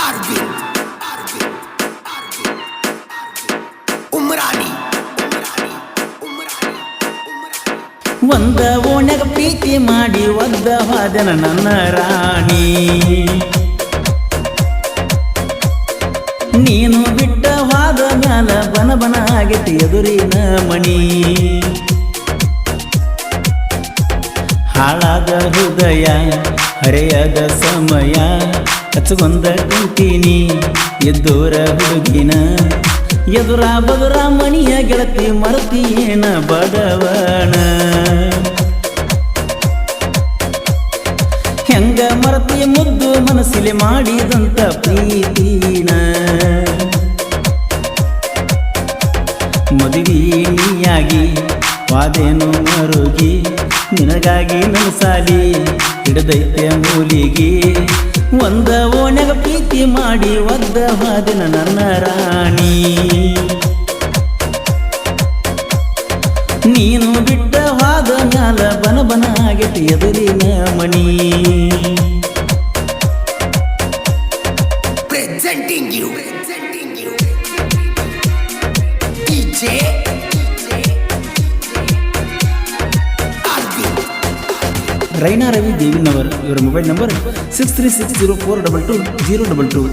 Arvind Umrani ಒಂದ ಓಣ್ಯಾಗ ಪ್ರೀತಿ ಮಾಡಿ ಒದ್ದ ಹಾದನ ನನ್ನ ರಾಣಿ ನೀನು ಬಿಟ್ಟ ಹಾದ ಮ್ಯಾಲ ಬನ ಬನ ಆಗೈತಿ ಎದುರಿನ ಮಣಿ ಹಾಳಾದ ಹೃದಯ ಹರೆಯದ ಸಮಯ ಹಚ್ಚಗೊಂದ ಕುಂತೀನಿ ಎದ್ದೋರ ಹುಡುಗಿನ ಎದುರ ಬದುರ ಮಣಿಯ ಗೆಳತಿ ಮರತಿಯೇನ ಬಡವಣ ಹೆಂಗ ಮರತಿ ಮುದ್ದು ಮನಸ್ಸಿಲೆ ಮಾಡಿದಂತ ಪ್ರೀತಿನ ಮದುವೆ ನೀಯಾಗಿ ವಾದೇನು ಮರುಗಿ ನಿನಗಾಗಿ ನನಸಾಲಿ ಹಿಡದೈತೆ ಮೂಲಿಗೆ ಒಂದ ಓಣ್ಯಾಗ ಪ್ರೀತಿ ಮಾಡಿ ಒದ್ದ ಹಾದಿನ ನನ್ನ ರಾಣಿ ನೀನು ಬಿಟ್ಟ ಹಾದ ಮ್ಯಾಲ ಬನ ಬನ ಆಗೈತಿ ಎದುರಿನ ಮಣಿ presenting you DJ Arvind Raina Ravi ದೇವಿನವರ್ ಇವರ ಮೊಬೈಲ್ ನಂಬರ್ 6360422022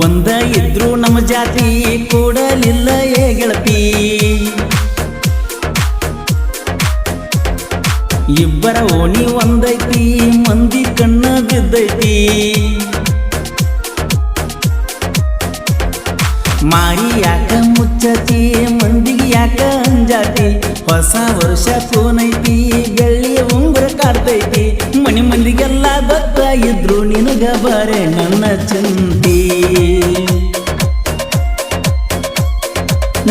ಒಂದ ಇದ್ರು ನಮ್ಮ ಜಾತಿ ಕೂಡಲಿಲ್ಲ ಏ ಗೆಳತಿ ಇಬ್ಬರ ಓಣಿ ಒಂದೈತಿ ಮಂದಿ ಕಣ್ಣ ಬಿದ್ದೈತಿ ಮಾರಿ ಯಾಕ ಮುಚ್ಚತಿ ಮಂದಿಗೆ ಯಾಕ ಅಂಜಾತಿ ಹೊಸ ವರ್ಷ ಫೋನೈತಿ ಬೆಳ್ಳಿ ಉಂಗುರ ಕಾಡ್ತೈತಿ ಮನಿ ಮಂದಿಗೆಲ್ಲ ಗೊತ್ತ ಇದ್ರು ನಿನಗ ಬರೆ ನನ್ನ ಚಿಂತಿ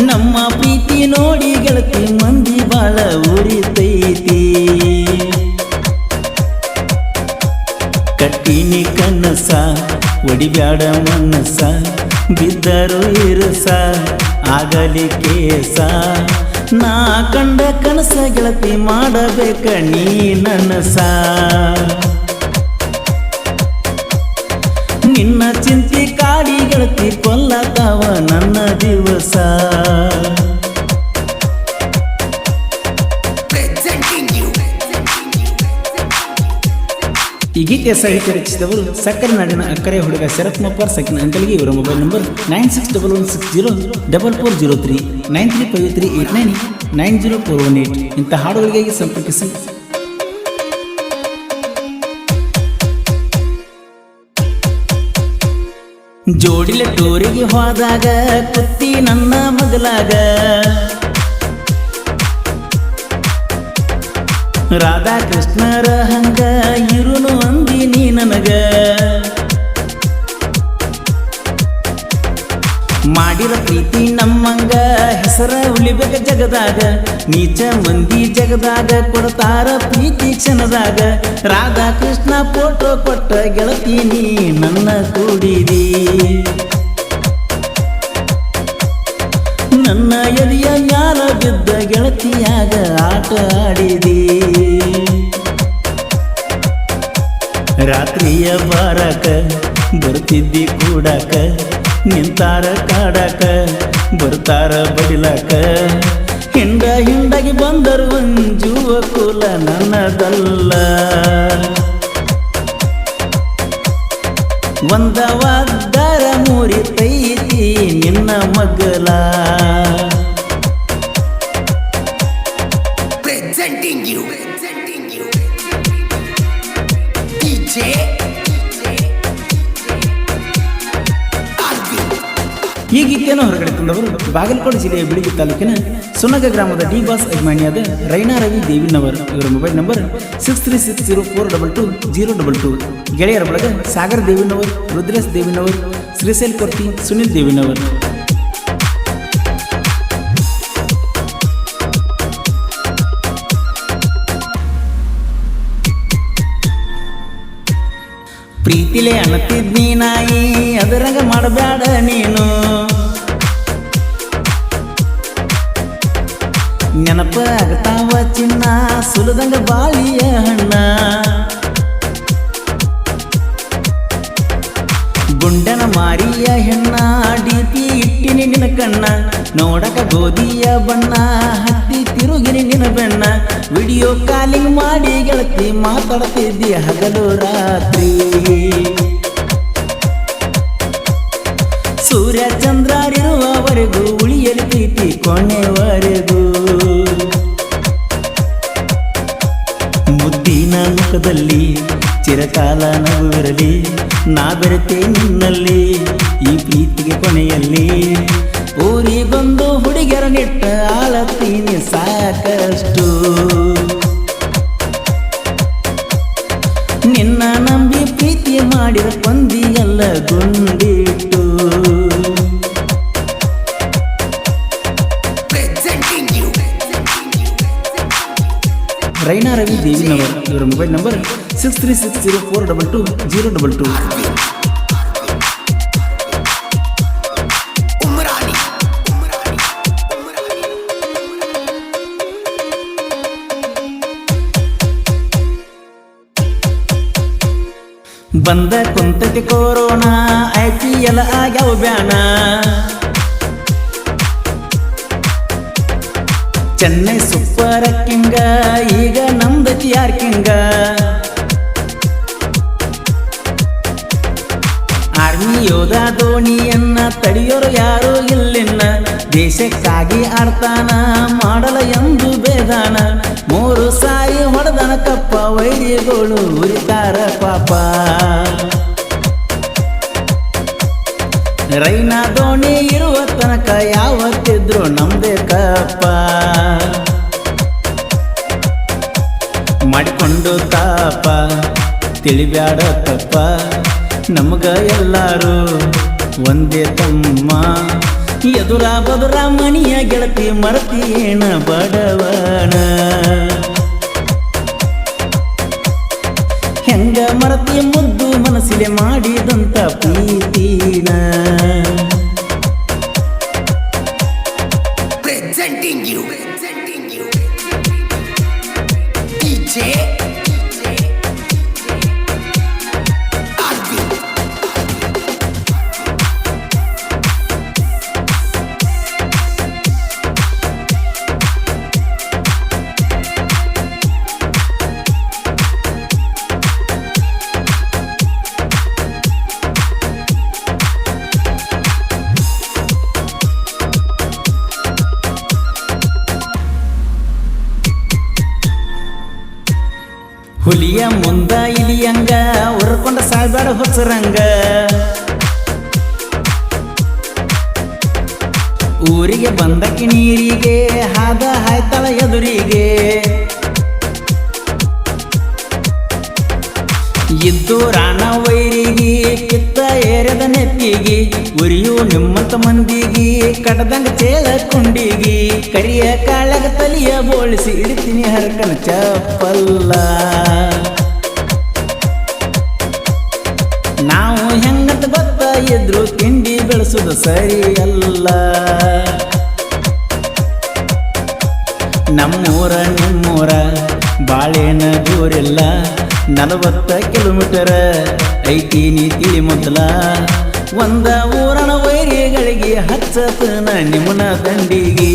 ನಮ್ಮ ಪ್ರೀತಿ ನೋಡಿ ಗೆಳತಿ ಮಂದಿ ಬಾಳ ಉರಿತೈತಿ ಕಟ್ಟಿನಿ ಕನಸ ಒಡಿಬ್ಯಾಡ ಮನಸ ಬಿದ್ದರು ಇರಸ ಆಗಲಿ ಕೇಸ ನಾ ಕಂಡ ಕನಸ ಗೆಳತಿ ಮಾಡಬೇಕ ನೀ ನನಸ ನಿನ್ನ ಚಿಂತಿ ಕಾಡಿ ಗೆಳತಿ ಕೊಲ್ಲತಾವ ನನ್ನ ದಿವಸ ಈ ಗೀತೆಯ ಸಾಹಿತ್ಯ ರಚಿಸಿದವರು ಸಕ್ಕರೆ ನಾಡಿನ ಅಕ್ಕರೆ ಹುಡುಗ ಶರತ್ ಮಪ್ಪಾರ್ ಸಕಿನ ಅಂಕಲ್ಗೆ ಇವರ ಮೊಬೈಲ್ ನಂಬರ್ 9611604403 9353899048 ಇಂಥ ಹಾಡುಗಳಿಗಾಗಿ ಸಂಪರ್ಕಿಸಿ. ಜೋಡಿಲೆ ಟೂರಿಗೆ ಹೋದಾಗ ಕುತ್ತಿ ನನ್ನ ಮಗಲಾಗ ರಾಧಾಕೃಷ್ಣರ ಹಂಗ ಇರುನು ಅಂದಿ ನೀ ನನಗ ಮಾಡಿರ ಪ್ರೀತಿ ನಮ್ಮಂಗ ಹೆಸರ ಉಳಿಬೇಕ ಜಗದಾಗ ನೀಚ ಮಂದಿ ಜಗದಾಗ ಕೊಡ್ತಾರ ಪ್ರೀತಿ ಕ್ಷಣದಾಗ ರಾಧಾಕೃಷ್ಣ ಫೋಟೋ ಕೊಟ್ಟ ಗೆಳತಿ ನೀ ನನ್ನ ಕೂಡಿದಿ ನನ್ನ ಎದೆಯ ಮ್ಯಾಲ ಬಿದ್ದ ಗೆಳತಿಯಾಗ ಆಟ ಆಡಿದಿ ರಾತ್ರಿಯ ಬಾರಕ ಬರ್ತಿದ್ದಿ ಕೂಡಾಕ ನಿಂತಾರ ಕಾಡಾಕ ಬರ್ತಾರ ಬಡಿಲಾಕ ಹಿಂಡಾಗಿ ಬಂದರು ಅಂಜುವ ಕುಲ ನನ್ನದಲ್ಲ ಒಂದವಾದರ ಮುರಿತೈತಿ ನಿನ್ನ ಮಗಲ presenting you DJ Arvind ಈ ಗೀತೆಯನ್ನು ಹೊರಗಡೆ ತಂದವರು ಬಾಗಲಕೋಟೆ ಜಿಲ್ಲೆಯ ಬಿಳಿಗಿ ತಾಲೂಕಿನ ಸುನಗ ಗ್ರಾಮದ ಡಿ ಬಾಸ್ ಅಭಿಮಾನಿಯಾದ ರೈನಾ ರವಿ ದೇವಿನವರ್ ಇವರ ಮೊಬೈಲ್ ನಂಬರ್ 6360422022 ಗೆಳೆಯರ ಬಳಗ ಸಾಗರ್ ದೇವಿನವರ್, ರುದ್ರೇಶ್ ದೇವಿನವರ್, ಶ್ರೀಶೈಲ್ ಕೊರ್ತಿ, ಸುನಿಲ್ ದೇವಿನವರ್. ಪ್ರೀತಿಲೆ ಅನ್ನತಿದ್ನಿ ನಾಯಿ ಅದರಂಗ ಮಾಡಬೇಡ ನೀನು ನೆನಪ ಆಗತಾವ ಚಿನ್ನ ಸುಲದಂಗ ಬಾಳಿಯ ಹಣ್ಣ ಗುಂಡನ ಮಾರಿಯ ಹೆಣ್ಣ ಡಿಪಿ ಇಟ್ಟಿನಿ ನಿನ ಕಣ್ಣ ನೋಡಕ ಗೋಧಿಯ ಬಣ್ಣ ಹತ್ತಿ ತಿರುಗಿನಿ ನಿನ ಬೆಣ್ಣ ವಿಡಿಯೋ ಕಾಲಿಂಗ್ ಮಾಡಿ ಗೆಳತಿ ಮಾತಾಡ್ತಿದ್ದಿ ಹಗಲು ರಾತ್ರಿ ಸೂರ್ಯ ಚಂದ್ರರಿರುವವರೆಗೂ ಉಳಿಯಲಿ ಪ್ರೀತಿ ಕೊನೆವರೆಗೂ ಮುದ್ದಿನ ಮುಖದಲ್ಲಿ ಚಿರಕಾಲ ನಗುವಿರಲಿ ನಾ ಬೆರೆತೆ ನಿನ್ನಲ್ಲಿ ಈ ಪ್ರೀತಿಗೆ ಕೊನೆಯಲ್ಲಿ ಊರಿಗೊಂದು ಹುಡುಗಿಯರ ನಿಟ್ಟ ಆಳತ್ತೀನಿ ಸಾಕಷ್ಟು ನಿನ್ನ ನಂಬಿ ಪ್ರೀತಿ ಮಾಡಿದ ಕೊಂದಿಯಲ್ಲ ಗುಂಡಿಟ್ಟು Presenting you. ರೈನಾ ರವಿ ದೇವಿನವರ್ ಇವರ ಮೊಬೈಲ್ ನಂಬರ್ 6360422022 Umrani. ಬಂದ ಕುಂತತಿ ಕೊರೋನಾ IPL ಆಗ್ಯಾವ ಬ್ಯಾನ ಚೆನ್ನೈ ಸೂಪರ್ ಕಿಂಗ ಈಗ ನಮ್ದತಿ ಯಾರ್ ಕಿಂಗ ಆರ್ಮಿ ಯೋಧ ಧೋನಿಯನ್ನ ತಡೆಯೋರು ಯಾರು ಇಲ್ಲಿನ್ನ ದೇಶಕ್ಕಾಗಿ ಆಡ್ತಾನ ಮಾಡಲ ಎಂದು ಬೇದಾನ 3 ಸಾರಿ ಹೊಡೆದನ ಕಪ್ಪ ವೈರಿಗಳು ಉರಿತಾರ ಪಾಪ ರೈನಾ ಧೋನಿ ಇರುವ ತನಕ ಯಾವತ್ತಿದ್ರು ನಮ್ದೇ ಕಪ್ಪ ಮಾಡಿಕೊಂಡು ತಾಪ ತಿಳಿಬ್ಯಾಡ ತಪ್ಪ ನಮಗ ಎಲ್ಲಾರು ಒಂದೇ ತಮ್ಮ ಎದುರ ಬದುರ ಮಣಿಯ ಗೆಳತಿ ಮರತಿ ಏನ ಬಡವಣ ಹೆಂಗ ಮರತಿ ಮುದ್ದು ಮನಸ್ಸಿಲೆ ಮಾಡಿದಂತ ಪ್ರೀತಿನ Presenting you. DJ. Arvind. ಹುಲಿಯ ಮುಂದ ಇಲಿಯಂಗ ಹೊರಕೊಂಡ ಸಾಯ್ಬೇಡ ಹೊಸರಂಗ ಊರಿಗೆ ಬಂದಕ್ಕೆ ನೀರಿಗೆ ಹಾದ ಹಾಯ್ತಳ ಎದುರಿಗೆ ಇದ್ದು ರಾಣ ವೈರಿಗೆ ಕಿತ್ತ ಏರದ ನೆತ್ತಿಗೆ ಉರಿಯು ನಿಮ್ಮಂತ ಮಂದಿಗೆ ಕಡದಂಗ ಚೇಳ ಕುಂಡಿಗೆ ಕರಿಯ ಕಾಳಗ ತಲಿಯ ಬೋಳಿಸಿ ಇಡ್ತೀನಿ ಹರಕನ ಚಪ್ಪಲ್ಲ ನಾವು ಹೆಂಗಂತ ಗೊತ್ತ ಇದ್ರು ತಿಂಡಿ ಬೆಳೆಸುದು ಸರಿಯಲ್ಲ ನಮ್ಮೂರ ನಿಮ್ಮೂರ ಬಾಳೆನ ದೂರಿಲ್ಲ 40 ಕಿಲೋಮೀಟರ್ ಐತಿ ನೀ ತಿಳಿ ಮೊದಲ ಒಂದ ಊರನ ವೈರಿಗಳಿಗೆ ಹಚ್ಚತನ ನಿಮ್ಮನ ದಂಡಿಗೆ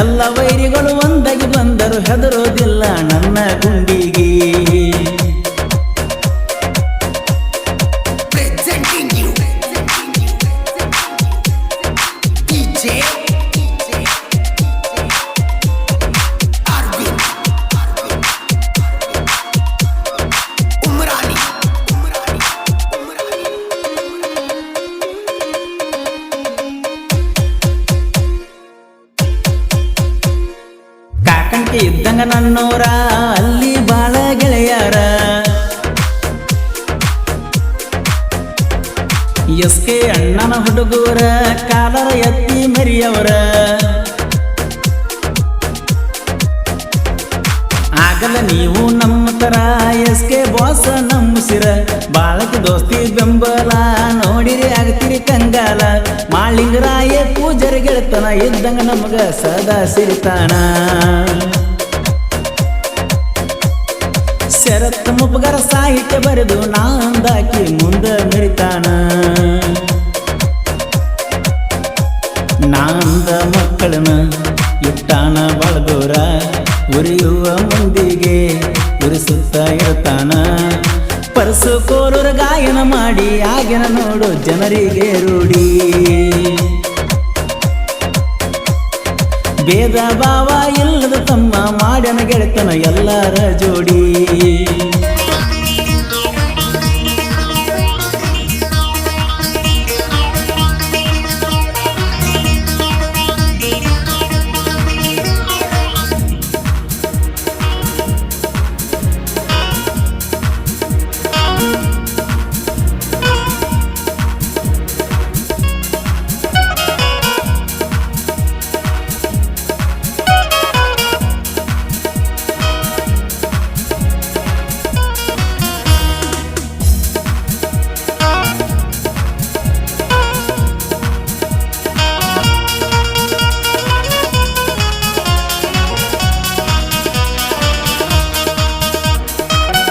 ಎಲ್ಲ ವೈರಿಗಳು ಒಂದಾಗಿ ಬಂದರು ಹೆದರೋದಿಲ್ಲ ನನ್ನ ಗುಂಡಿಗೆ Presenting you. DJ. Arvind. Umrani. ಕಾಕಂಟಿ ಇದ್ದಂಗ ನನ್ನೋರ ಅಲ್ಲಿ ಬಾಳ ಗೆಳೆಯರ SK ಅಣ್ಣನ ಹುಡುಗರ ಕಾಲರ ಎತ್ತಿ ಮರಿಯವರ ಆಗಲ್ಲ ನೀವು ನಮ್ಮ ಶ್ರೀಮಂತರ ಎಸ್ ಕೆ ಬಾಸ್ ನಮ್ಮಸಿರ ಬಾಳಕ ದೋಸ್ತಿ ಬೆಂಬಲ ನೋಡಿರಿ ಆಗ್ತಿರಿ ಕಂಗಾಲ ಮಾಳಿಂಗರಾಯ ಪೂಜಾರಿ ಗೆಳತನ ಇದ್ದಂಗ ನಮಗ ಸದಾ ಸಿರಿತಾನ ಶರತ್ ಮುಪ್ಗರ ಸಾಹಿತ್ಯ ಬರೆದು ನಾಂದಾಕಿ ಮುಂದ ಮೆರಿತಾನ ನಾಂದ ಮಕ್ಕಳನ್ನ ಇಟ್ಟಾನ ಬಳದೋರ ಉರಿಯುವ ಮುಂದಿಗೆ ಉರಿಸುತ್ತಾ ಇರ್ತಾನ ಪರಸು ಕೋರೂರ ಗಾಯನ ಮಾಡಿ ಆಗಿನ ನೋಡು ಜನರಿಗೆ ರೂಢಿ ಭೇದ ಭಾವ ಇಲ್ಲದ ತಮ್ಮ ಮಾಡ್ಯನ ಗೆಳೆತನ ಎಲ್ಲರ ಜೋಡಿ